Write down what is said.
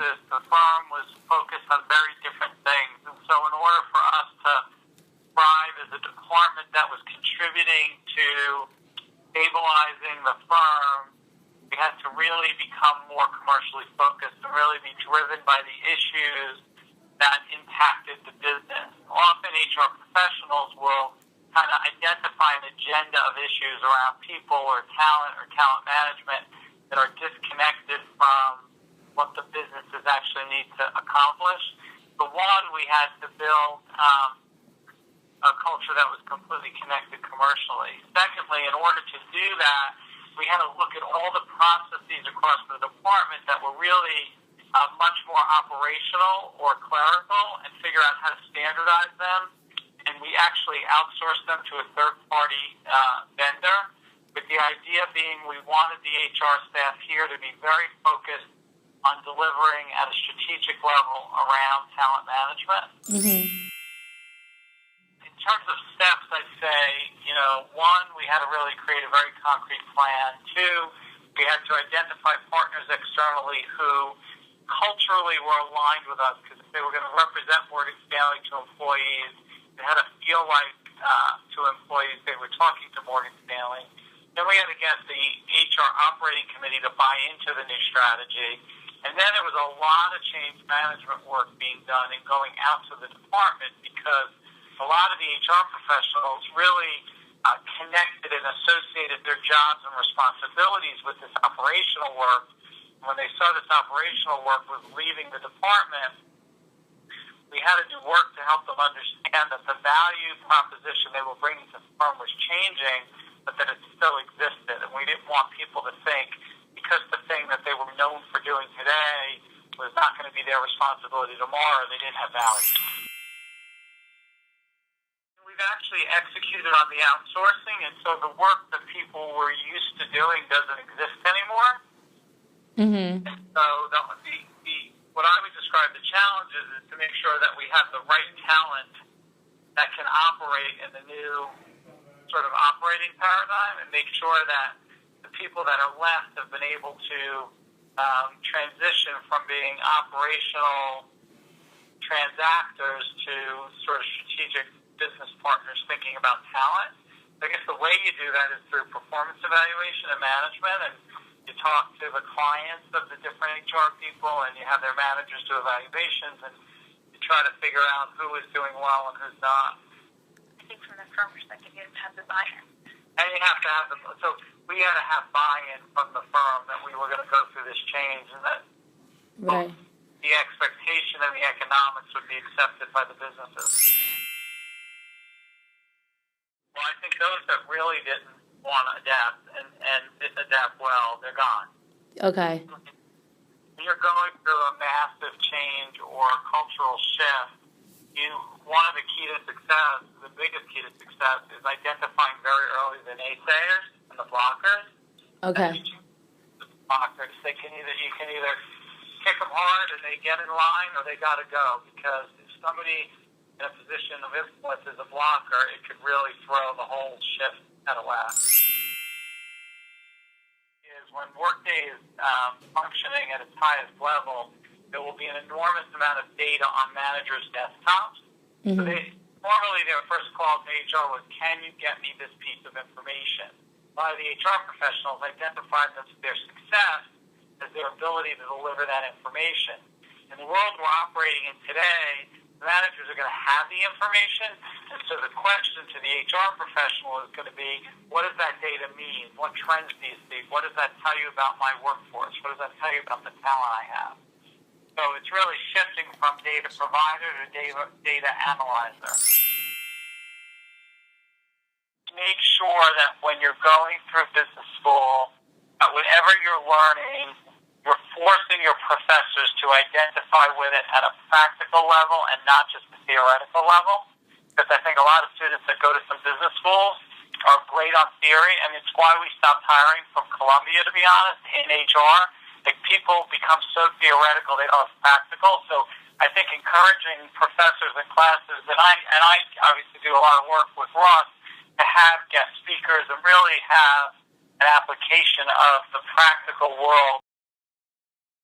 businesses, the firm was focused on very different things. And so in order for us to thrive as a department that was contributing to stabilizing the firm, we had to really become more commercially focused and really be driven by the issues that impacted the business. Often HR professionals will kind of identify an agenda of issues around people or talent management that are disconnected from what the businesses actually need to accomplish. For one, we had to build a culture that was completely connected commercially. Secondly, in order to do that, we had to look at all the processes across the department that were really much more operational or clerical and figure out how to standardize them. And we actually outsourced them to a third-party vendor, with the idea being we wanted the HR staff here to be very focused on delivering at a strategic level around talent management. Mm-hmm. In terms of steps, I'd say, one, we had to really create a very concrete plan. Two, we had to identify partners externally who culturally were aligned with us, because if they were going to represent Morgan Stanley to employees, they had to feel like to employees they were talking to Morgan Stanley. Then we had to get the HR operating committee to buy into the new strategy. And then there was a lot of change management work being done and going out to the department, because a lot of the HR professionals really connected and associated their jobs and responsibilities with this operational work. When they saw this operational work was leaving the department, we had to do work to help them understand that the value proposition they were bringing to the firm was changing, but that it still existed. And we didn't want people to think, because the thing that they were known for doing today was not going to be their responsibility tomorrow, they didn't have value. We've actually executed on the outsourcing, and so the work that people were used to doing doesn't exist anymore. Mm-hmm. So what I would describe the challenge is to make sure that we have the right talent that can operate in the new sort of operating paradigm, and make sure that the people that are left have been able to transition from being operational transactors to sort of strategic business partners thinking about talent. I guess the way you do that is through performance evaluation and management, and you talk to the clients of the different HR people, and you have their managers do evaluations, and you try to figure out who is doing well and who's not. I think from the firm perspective, you have to have the buy-in. And you have to have them. So we had to have buy-in from the firm that we were going to go through this change, and that Right. the expectation and the economics would be accepted by the businesses. Well, I think those that really didn't want to adapt and didn't adapt well, they're gone. Okay. When you're going through a massive change or a cultural shift, one of the key to success, the biggest key to success, is identifying very early the naysayers and the blockers. Okay. The blockers, you can either kick them hard and they get in line, or they got to go, because if somebody in a position of influence is a blocker, it could really throw the whole shift out of whack. When Workday is functioning at its highest level, there will be an enormous amount of data on managers' desktops. Mm-hmm. So normally their first call to HR was, can you get me this piece of information? A lot of the HR professionals identified their success as their ability to deliver that information. In the world we're operating in today, the managers are going to have the information, and so the question to the HR professional is going to be, what does that data mean? What trends do you see? What does that tell you about my workforce? What does that tell you about the talent I have? So it's really shifting from data provider to data analyzer. Make sure that when you're going through business school, that whatever you're learning, you're forcing your professors to identify with it at a practical level and not just a theoretical level. Because I think a lot of students that go to some business schools are great on theory, and it's why we stopped hiring from Columbia, to be honest, in HR. Like, people become so theoretical, they don't have practical. So I think encouraging professors and classes, and I obviously do a lot of work with Ross, to have guest speakers and really have an application of the practical world